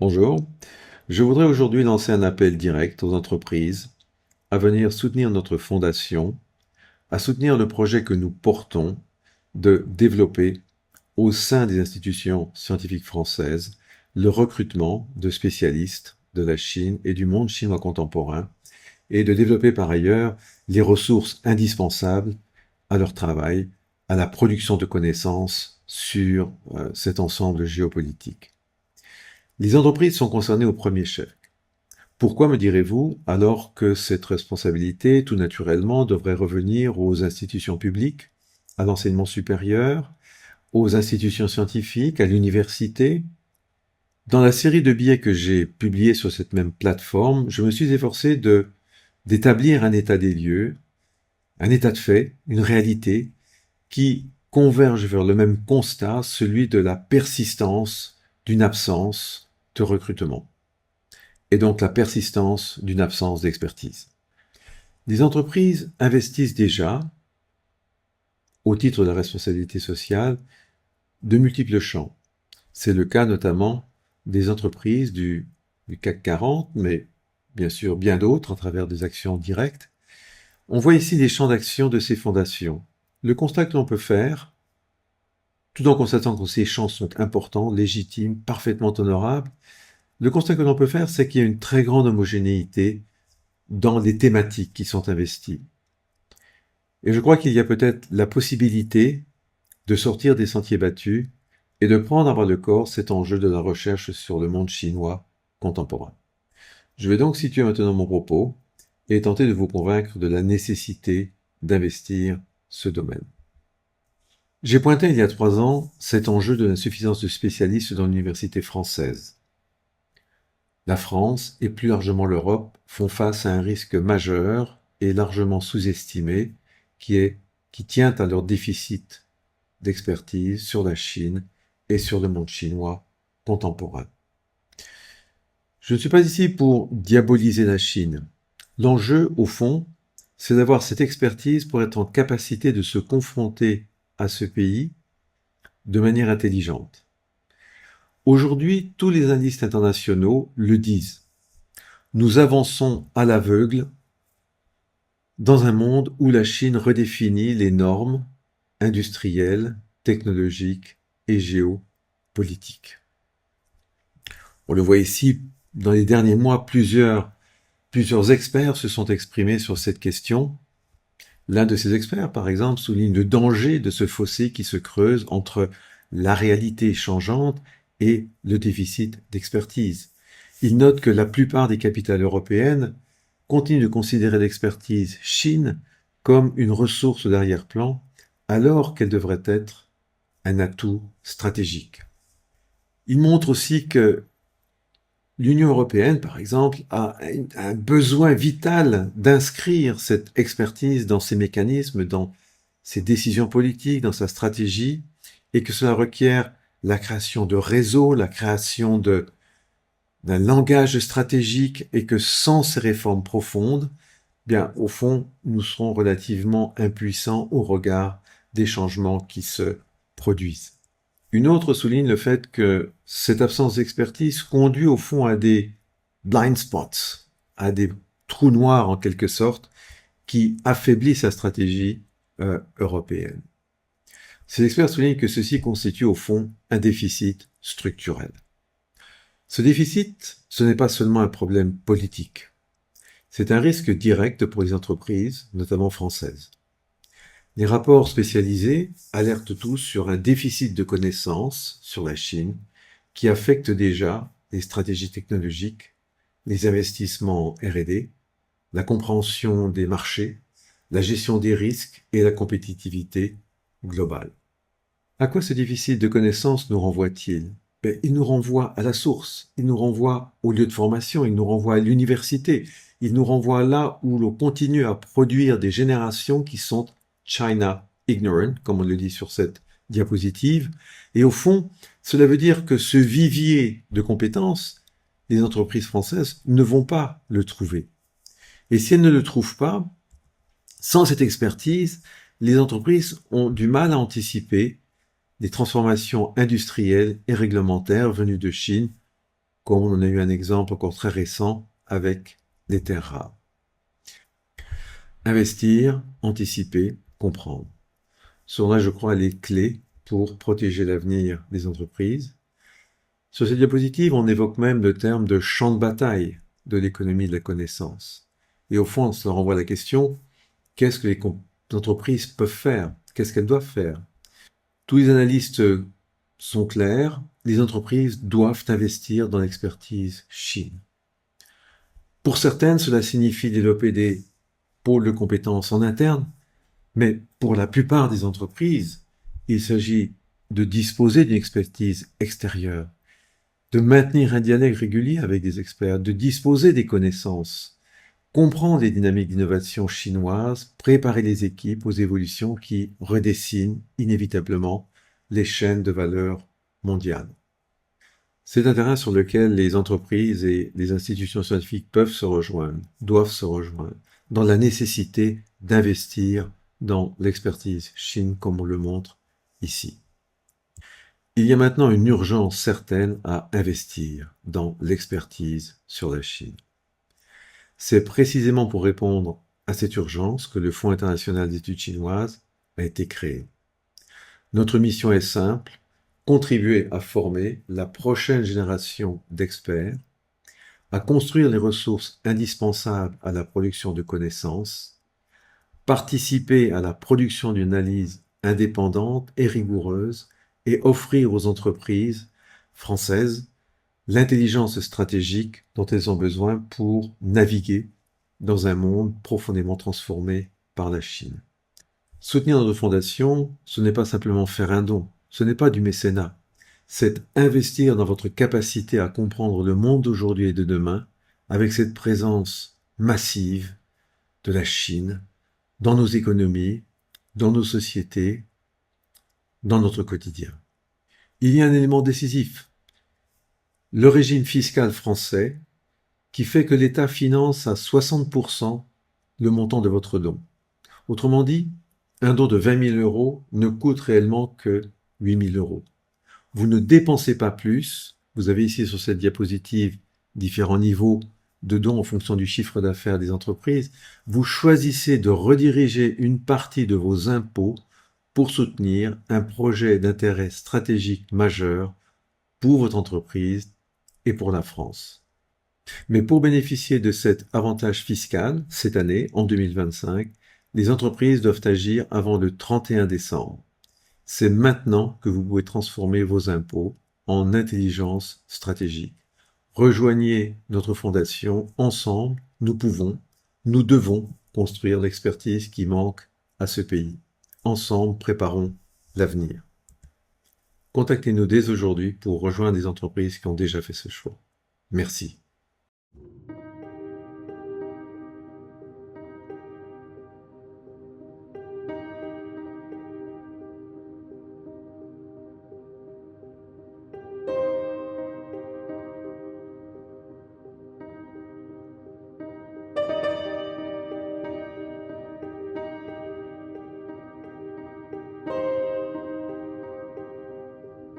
Bonjour, je voudrais aujourd'hui lancer un appel direct aux entreprises à venir soutenir notre fondation, à soutenir le projet que nous portons de développer au sein des institutions scientifiques françaises le recrutement de spécialistes de la Chine et du monde chinois contemporain et de développer par ailleurs les ressources indispensables à leur travail, à la production de connaissances sur cet ensemble géopolitique. Les entreprises sont concernées au premier chef. Pourquoi, me direz-vous, alors que cette responsabilité, tout naturellement, devrait revenir aux institutions publiques, à l'enseignement supérieur, aux institutions scientifiques, à l'université? Dans la série de billets que j'ai publiés sur cette même plateforme, je me suis efforcé d'établir un état des lieux, un état de fait, une réalité qui converge vers le même constat, celui de la persistance d'une absence de recrutement et donc la persistance d'une absence d'expertise. Les entreprises investissent déjà, au titre de la responsabilité sociale, de multiples champs. C'est le cas notamment des entreprises du CAC 40, mais bien sûr bien d'autres à travers des actions directes. On voit ici les champs d'action de ces fondations. Le constat que l'on peut faire, tout en constatant que ces champs sont importants, légitimes, parfaitement honorables, le constat que l'on peut faire, c'est qu'il y a une très grande homogénéité dans les thématiques qui sont investies. Et je crois qu'il y a peut-être la possibilité de sortir des sentiers battus et de prendre à bras le corps cet enjeu de la recherche sur le monde chinois contemporain. Je vais donc situer maintenant mon propos et tenter de vous convaincre de la nécessité d'investir ce domaine. J'ai pointé il y a 3 ans cet enjeu de l'insuffisance de spécialistes dans l'université française. La France et plus largement l'Europe font face à un risque majeur et largement sous-estimé qui tient à leur déficit d'expertise sur la Chine et sur le monde chinois contemporain. Je ne suis pas ici pour diaboliser la Chine. L'enjeu, au fond, c'est d'avoir cette expertise pour être en capacité de se confronter à ce pays de manière intelligente. Aujourd'hui, tous les indices internationaux le disent. Nous avançons à l'aveugle dans un monde où la Chine redéfinit les normes industrielles, technologiques et géopolitiques. On le voit ici, dans les derniers mois, plusieurs experts se sont exprimés sur cette question. L'un de ces experts, par exemple, souligne le danger de ce fossé qui se creuse entre la réalité changeante et le déficit d'expertise. Il note que la plupart des capitales européennes continuent de considérer l'expertise Chine comme une ressource d'arrière-plan, alors qu'elle devrait être un atout stratégique. Il montre aussi que l'Union européenne, par exemple, a un besoin vital d'inscrire cette expertise dans ses mécanismes, dans ses décisions politiques, dans sa stratégie, et que cela requiert la création de réseaux, la création d'un langage stratégique, et que sans ces réformes profondes, bien, au fond, nous serons relativement impuissants au regard des changements qui se produisent. Une autre souligne le fait que cette absence d'expertise conduit au fond à des blind spots, à des trous noirs en quelque sorte, qui affaiblissent la stratégie européenne. Ces experts soulignent que ceci constitue au fond un déficit structurel. Ce déficit, ce n'est pas seulement un problème politique. C'est un risque direct pour les entreprises, notamment françaises. Les rapports spécialisés alertent tous sur un déficit de connaissances sur la Chine qui affecte déjà les stratégies technologiques, les investissements en R&D, la compréhension des marchés, la gestion des risques et la compétitivité globale. À quoi ce déficit de connaissances nous renvoie-t-il? Il nous renvoie à la source, il nous renvoie au lieu de formation, il nous renvoie à l'université, il nous renvoie là où l'on continue à produire des générations qui sont China ignorant, comme on le dit sur cette diapositive. Et au fond, cela veut dire que ce vivier de compétences, les entreprises françaises ne vont pas le trouver. Et si elles ne le trouvent pas, sans cette expertise, les entreprises ont du mal à anticiper les transformations industrielles et réglementaires venues de Chine comme on a eu un exemple encore très récent avec les terres rares. Investir, anticiper, comprendre. Ce sont là, je crois, les clés pour protéger l'avenir des entreprises. Sur cette diapositive, on évoque même le terme de champ de bataille de l'économie de la connaissance. Et au fond, on se renvoie à la question, qu'est-ce que les entreprises peuvent faire? Qu'est-ce qu'elles doivent faire? Tous les analystes sont clairs, les entreprises doivent investir dans l'expertise Chine. Pour certaines, cela signifie développer des pôles de compétences en interne, mais pour la plupart des entreprises, il s'agit de disposer d'une expertise extérieure, de maintenir un dialogue régulier avec des experts, de disposer des connaissances, comprendre les dynamiques d'innovation chinoises, préparer les équipes aux évolutions qui redessinent inévitablement les chaînes de valeur mondiales. C'est un terrain sur lequel les entreprises et les institutions scientifiques peuvent se rejoindre, doivent se rejoindre, dans la nécessité d'investir dans l'expertise Chine, comme on le montre ici. Il y a maintenant une urgence certaine à investir dans l'expertise sur la Chine. C'est précisément pour répondre à cette urgence que le Fonds international d'études chinoises a été créé. Notre mission est simple, contribuer à former la prochaine génération d'experts, à construire les ressources indispensables à la production de connaissances, participer à la production d'une analyse indépendante et rigoureuse et offrir aux entreprises françaises l'intelligence stratégique dont elles ont besoin pour naviguer dans un monde profondément transformé par la Chine. Soutenir notre fondation, ce n'est pas simplement faire un don, ce n'est pas du mécénat, c'est investir dans votre capacité à comprendre le monde d'aujourd'hui et de demain avec cette présence massive de la Chine dans nos économies, dans nos sociétés, dans notre quotidien. Il y a un élément décisif, le régime fiscal français qui fait que l'État finance à 60% le montant de votre don. Autrement dit, un don de 20 000 € ne coûte réellement que 8 000 €. Vous ne dépensez pas plus. Vous avez ici sur cette diapositive différents niveaux de dons en fonction du chiffre d'affaires des entreprises. Vous choisissez de rediriger une partie de vos impôts pour soutenir un projet d'intérêt stratégique majeur pour votre entreprise et pour la France. Mais pour bénéficier de cet avantage fiscal, cette année, en 2025, les entreprises doivent agir avant le 31 décembre. C'est maintenant que vous pouvez transformer vos impôts en intelligence stratégique. Rejoignez notre fondation. Ensemble, nous pouvons, nous devons construire l'expertise qui manque à ce pays. Ensemble, préparons l'avenir. Contactez-nous dès aujourd'hui pour rejoindre des entreprises qui ont déjà fait ce choix. Merci.